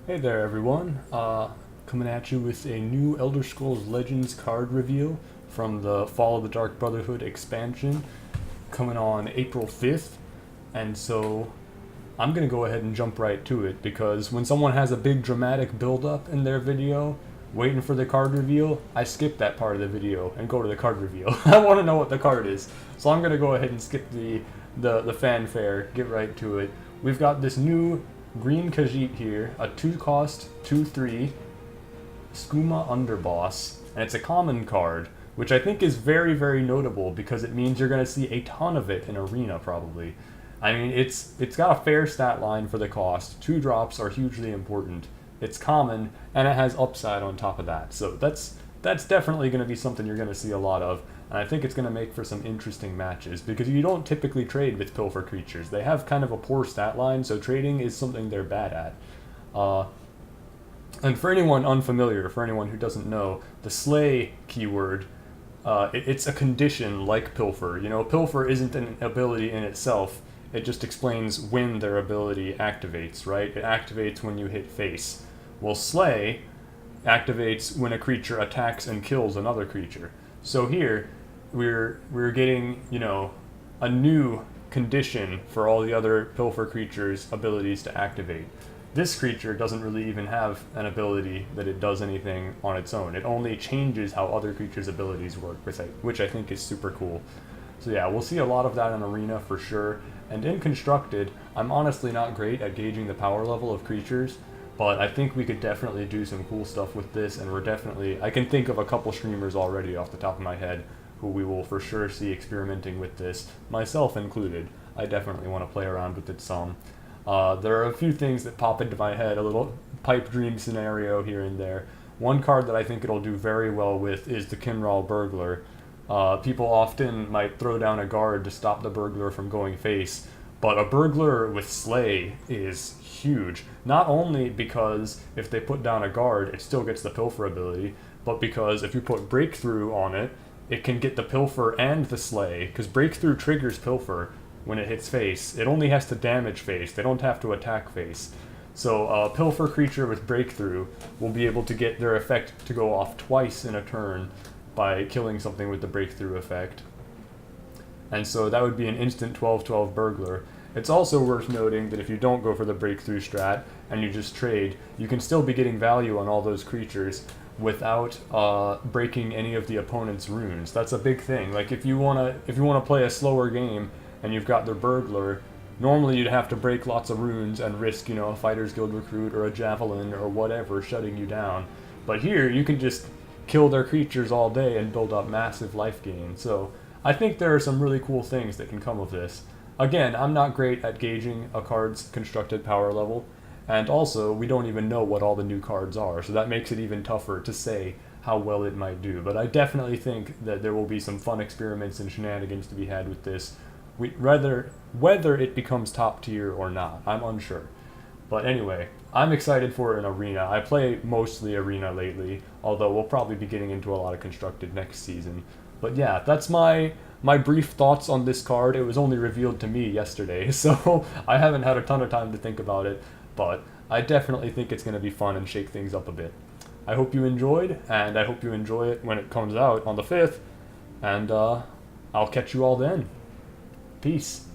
Hey there everyone, coming at you with a new Elder Scrolls Legends card reveal from the Fall of the Dark Brotherhood expansion coming on April 5th, and so I'm going to go ahead and jump right to it because when someone has a big dramatic build-up in their video waiting for the card reveal, I skip that part of the video and go to the card reveal. I want to know what the card is, so I'm going to go ahead and skip the fanfare, get right to it. We've got this new green Khajiit here, a 2-cost, 2/3 Skooma Underboss, and it's a common card, which I think is very, very notable because it means you're going to see a ton of it in Arena probably. I mean, it's got a fair stat line for the cost. 2 drops are hugely important. It's common, and it has upside on top of that. So that's definitely going to be something you're going to see a lot of, and I think it's going to make for some interesting matches because you don't typically trade with Pilfer creatures. They have kind of a poor stat line, so trading is something they're bad at. And for anyone unfamiliar, for anyone who doesn't know, the Slay keyword, it's a condition like Pilfer. You know, Pilfer isn't an ability in itself. It just explains when their ability activates, right? It activates when you hit face. Well, Slay activates when a creature attacks and kills another creature. So here, we're getting, you know, a new condition for all the other Pilfer creatures' abilities to activate. This creature doesn't really even have an ability that it does anything on its own. It only changes how other creatures' abilities work, which I think is super cool. So yeah, we'll see a lot of that in Arena for sure. And in Constructed, I'm honestly not great at gauging the power level of creatures, but I think we could definitely do some cool stuff with this, and I can think of a couple streamers already off the top of my head who we will for sure see experimenting with this, myself included. I definitely want to play around with it some. There are a few things that pop into my head, a little pipe dream scenario here and there. One card that I think it'll do very well with is the Kinral Burglar. People often might throw down a guard to stop the burglar from going face, but a burglar with Slay is huge. Not only because if they put down a guard, it still gets the Pilfer ability, but because if you put Breakthrough on it, it can get the Pilfer and the Slay, because Breakthrough triggers Pilfer when it hits face. It only has to damage face, they don't have to attack face. So a Pilfer creature with Breakthrough will be able to get their effect to go off twice in a turn by killing something with the Breakthrough effect. And so that would be an instant 12/12 burglar. It's also worth noting that if you don't go for the Breakthrough strat and you just trade, you can still be getting value on all those creatures without breaking any of the opponent's runes. That's a big thing. Like if you wanna play a slower game and you've got their burglar, normally you'd have to break lots of runes and risk, you know, a Fighters Guild recruit or a javelin or whatever shutting you down. But here you can just kill their creatures all day and build up massive life gain. So I think there are some really cool things that can come of this. Again, I'm not great at gauging a card's constructed power level, and also we don't even know what all the new cards are, so that makes it even tougher to say how well it might do. But I definitely think that there will be some fun experiments and shenanigans to be had with this, whether it becomes top tier or not, I'm unsure. But anyway, I'm excited for an Arena. I play mostly Arena lately, although we'll probably be getting into a lot of Constructed next season. But yeah, that's my brief thoughts on this card. It was only revealed to me yesterday, so I haven't had a ton of time to think about it, but I definitely think it's going to be fun and shake things up a bit. I hope you enjoyed, and I hope you enjoy it when it comes out on the 5th, and I'll catch you all then. Peace.